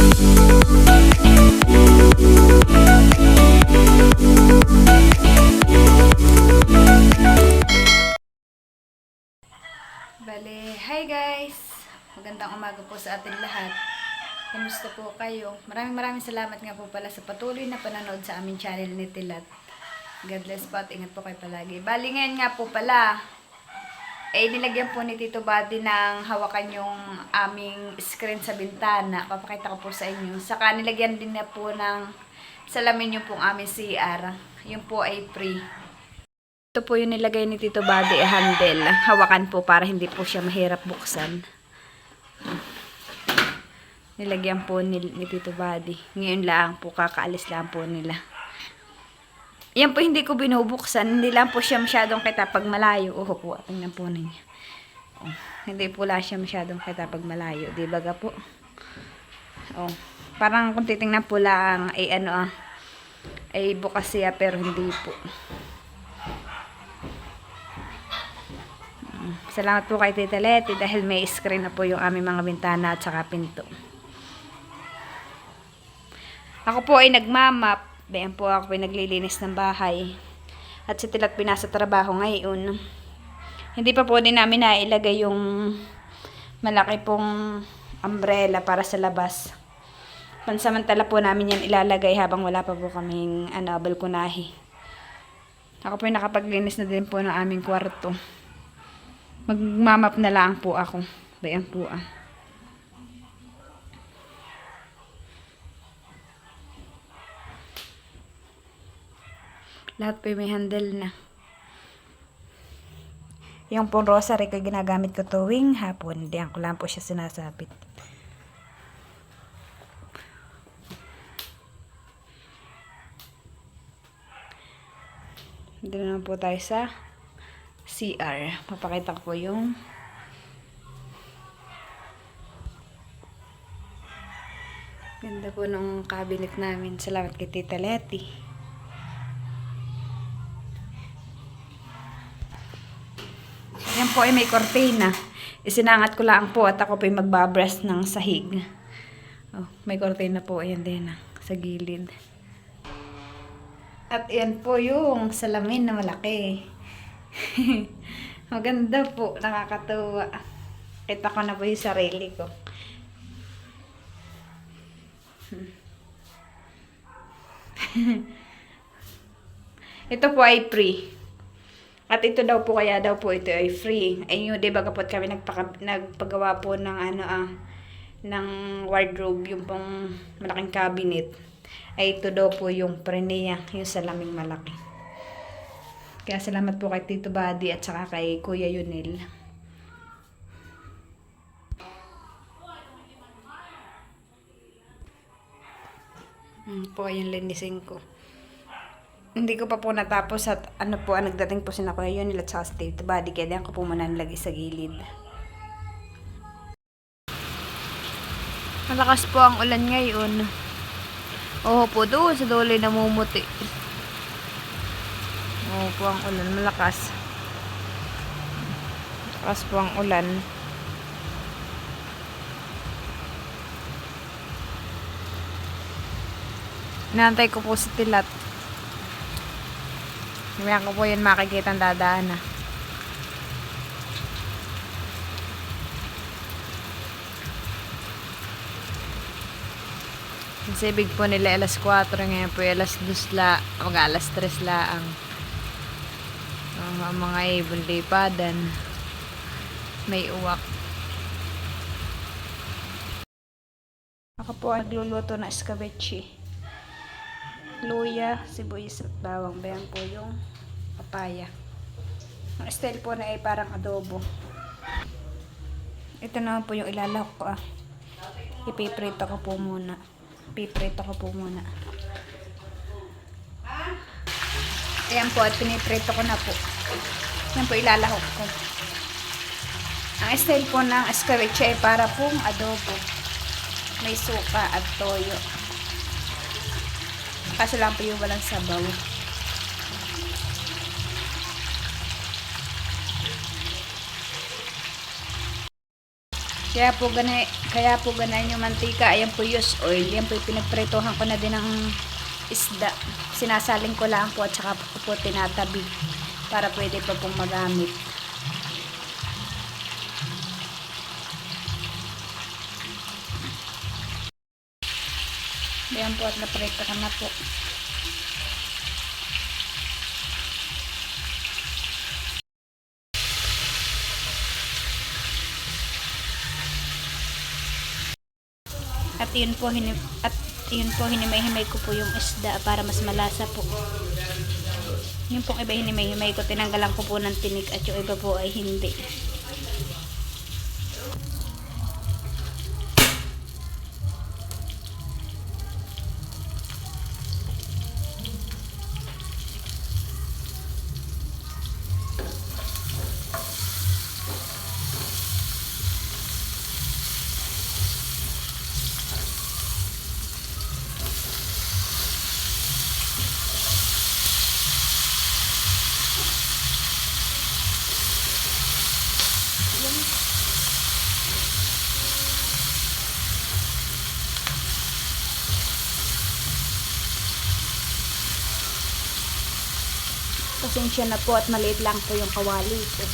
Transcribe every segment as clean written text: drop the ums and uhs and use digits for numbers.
Bale, hi guys! Magandang umaga po sa atin lahat. Kamusta po kayo? Maraming salamat nga po pala sa patuloy na panonood sa aming channel ni Tilat. God bless po at ingat po kayo palagi. Bali ngayon nga po pala, nilagyan po ni Tito Buddy ng hawakan yung aming screen sa bintana. Papakita ko po sa inyo. Saka nilagyan din na po ng salamin yung pong aming CR. Yung po ay free. Ito po yung nilagay ni Tito Buddy, handle. Hawakan po para hindi po siya mahirap buksan. Nilagyan po ni Tito Buddy. Ngayon lang po, kakaalis lang po nila. Yan po hindi ko binubuksan. Hindi lang po siya masyadong kita pag malayo. Oh po, tingnan po ninyo. Oh, hindi po lang siya masyadong kita pag malayo. Di ba ga po? Oh, parang kung titingnan po lang ay bukas siya pero hindi po. Salamat po kay Tita Leti dahil may screen na po yung aming mga bintana at saka pinto. Ako po ay nagmamap. Bayan po ako ay naglilinis ng bahay. At si Tilat pinasa trabaho ngayon. Hindi pa po din namin nailagay yung malaki pong umbrella para sa labas. Pansamantala po namin yan ilalagay habang wala pa po kaming balkonahe. Ako po ay nakapaglinis na din po ng aming kwarto. Magmamap na lang po ako. Bayan po Lahat po may handle na. Yung pong rosary ko ginagamit ko tuwing hapon. Diyan ko lang po siya sinasabit. Dito naman po tayo sa CR. Papakita ko po yung ganda po ng cabinet namin. Salamat kay Tita Leti. Yan po ay may kortina. Isinangat ko lang po at ako po ay magbabrush ng sahig. Oh, may kortina po. Ayan din sa gilid. At yan po yung salamin na malaki. Maganda po, nakakatuwa. Kita ko na po yung sarili ko. Ito po ay free. At ito daw po, kaya daw po ito ay free. Ay yun, diba kapot kami nagpagawa po ng ng wardrobe, yung pong malaking cabinet. Ay ito daw po yung preniya, yung salaming malaki. Kaya salamat po kay Tito Buddy at saka kay Kuya Yunel. Po yung linisin ko. Hindi ko pa po natapos at nagdating po sina Kuya Yunel at saka si Tito Buddy. Kaya diyan ko po muna nilagay sa gilid. Malakas po ang ulan ngayon. Oo po, doon sa dulo namumuti. Oo po ang ulan, malakas. Malakas po ang ulan. Inaantay ko po si Tilat. Ngayon ko po yun makikita ang dadaan na. Kasi ibig po nila alas 4, ngayon po alas 2 la, alas 3 la ang mga ibon lipadan. May uwak. Ako po ay nagluluto na escabeche. Luya, sibuyas at bawang. Bayan po yung papaya. Ang style po na ay parang adobo. Ito naman po yung ilalak ko Ipiprito ko po muna. Ayan po at piniprito ko na po. Yan po ilalahok ko. Ang style po ng escabeche ay para pong adobo. May suka at toyo. Kaso lang po yung walang sabaw. Kaya po ganahin yung mantika. Ayan po used oil. Yan po pinagpritohan ko na din ng isda. Sinasaling ko lang po at saka po tinatabi para pwede pa pong magamit. Ayan po at naprito ko na po. At yun po hinimay-himay ko po yung isda para mas malasa po. Yung pong iba hinimay-himay ko, tinanggalan ko po ng tinik at yung iba po ay hindi. Pasensya na po at maliit lang po yung kawali ko.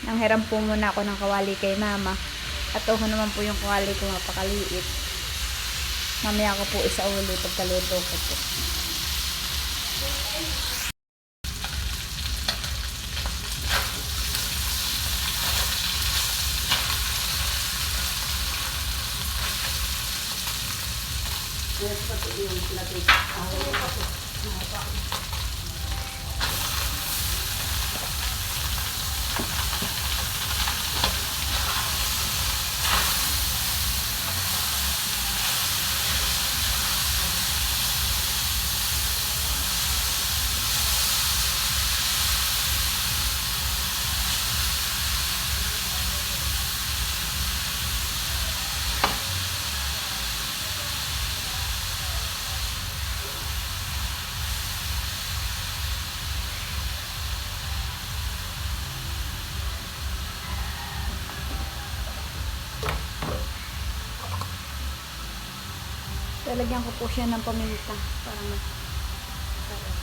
Nanghiram po muna ako ng kawali kay mama. At toho naman po yung kawali ko mapakaliit. Mamaya ko po isa uli pagkaluto ko po. Lalagyan ko po siya ng paminta para mas sarap.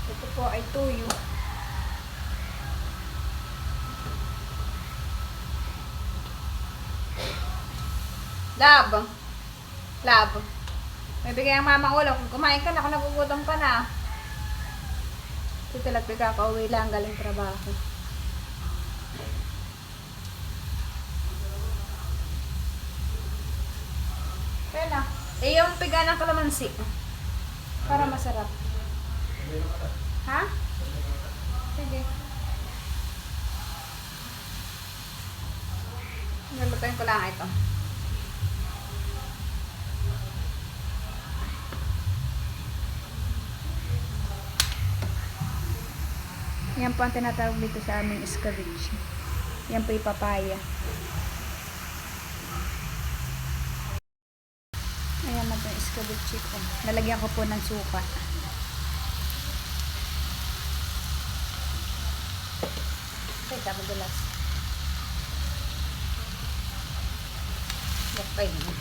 Ito po ay tuyo. Lab. Lab. May bigay ang mama ulam. Kung kumain ka na, kung nagugutom ka na. Ito talaga kakauwi lang galing trabaho. Kaya na. Eh, yung piga ng kalamansi. Para masarap. Ha? Sige. Nalutuin ko lang ito. Yan po ang tinatawag dito sa aming escabeche. Yan po yung papaya. Ayan na po yung escabeche ko. Lalagyan ko po ng suka. Teka, madulas. Yapay mo.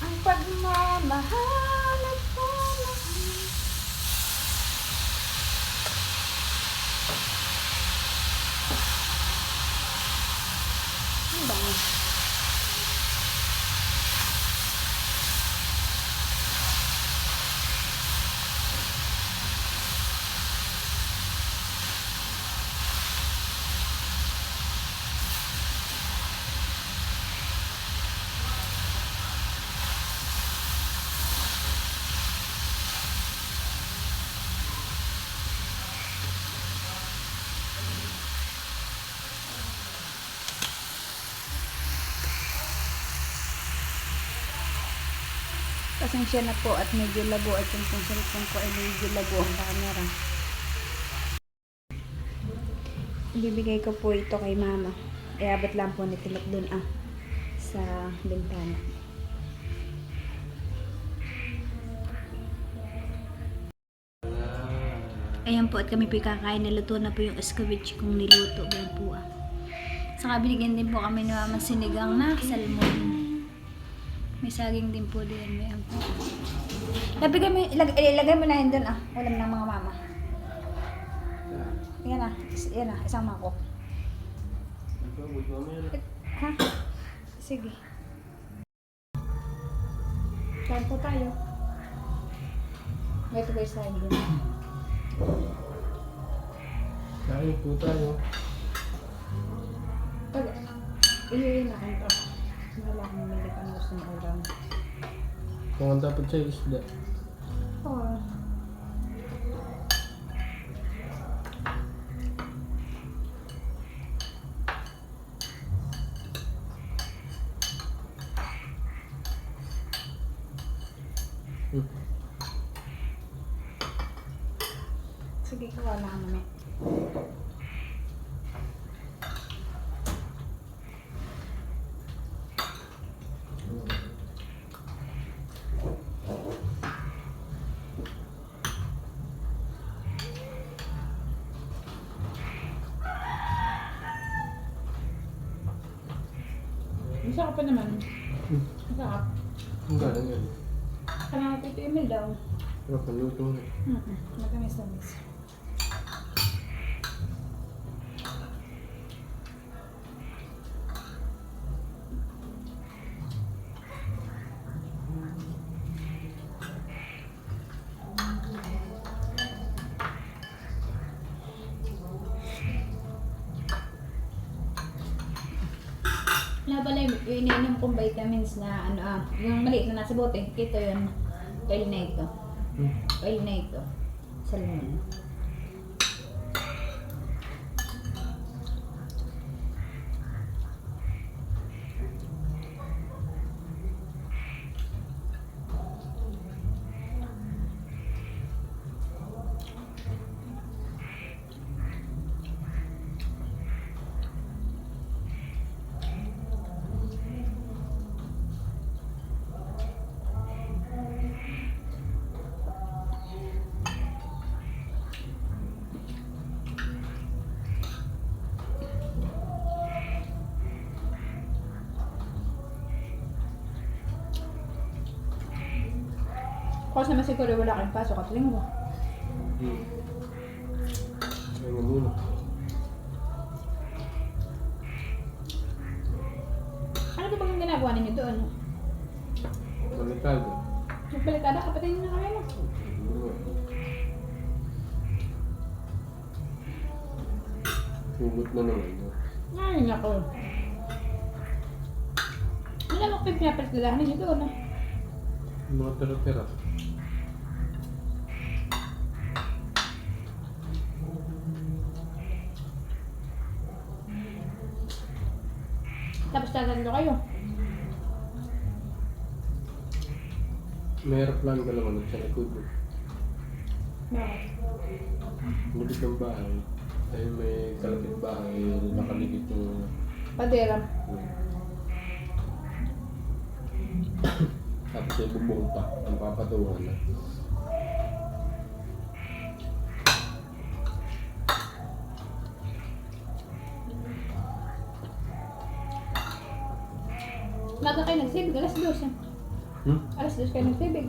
Ang pagmamahal at pamahal. Ang bango. Pasensya na po at medyo labo at yung cellphone ko ay medyo labo ang camera. Ibibigay ko po ito kay mama. Iabot lang po ni Tilot dun sa bintana. Ayan po at kami po kakain. Niluto na po yung escabeche kong niluto. Ayan po Saka binigyan din po kami ni mama sinigang na salmon. May saging din po din. Ayan po. Ilagay mo na yun dun ulam ng mga mama. Yan isang mangkok. Ha? Sige. Kain po tayo. Ito guys tayo din. Kain po tayo. Iyon na ito. Wala akong mamili ka ng gusto ng ulam. Kung ang dapat sa'yo isda. Oo. Sige, kawa lang namin. Masarap pa naman. Masarap. Ang galang yan. Kailangan ito email daw. Pero paluto na. Matamis-tamis. Wala pala yung iniinom kong vitamins na yung maliit na nasa bote. Ito yun. Oil na ito. Oil na ito. Salmon. Kasi naman siguro wala kang pasok at linggo. Ayun nga muna. Ano ba bang ginagawa ninyo doon? Balikado. Nagbalikada, kapatid nyo na kami mo. Hugot na naman. Ay, nako. Wala mo kayo pinapalit ninyo doon Mga tira-tira. Tapos tatalo kayo. May aeroplano ka naman sa likod. Bakit? Likod ng bahay. Ay may kalapit bahay. Nakaligid yung... Padera. Tapos ay bubong pa. Ang papatungan na. Maga kayo nagsibig, alas 12. Alas 12 kayo nagsibig.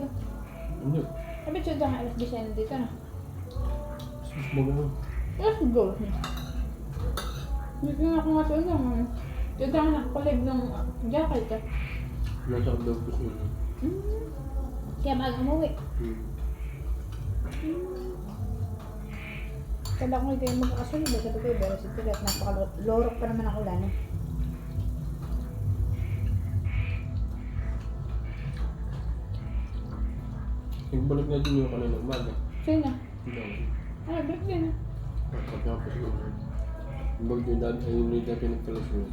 Hindi. Sabi siya dyan, alas 10 na dito na. Sus, bago. Alas 12. Hindi ko nga kung nga siya dyan. Diyan ka nakakulig ng jacket ka. Nasa daw po siya. Kaya maaga umuwi. Kala ko hindi kayo magkakasunod. Sabi ko, pero si Tilat, napakalorok pa naman ang ulan. Eh. Nagbalik na din yung kaninang baga. Sino? Hindi ako. Ay, break din. Pagkapos yun. Yung bagyo dati ay yung nita pinagkalas mo.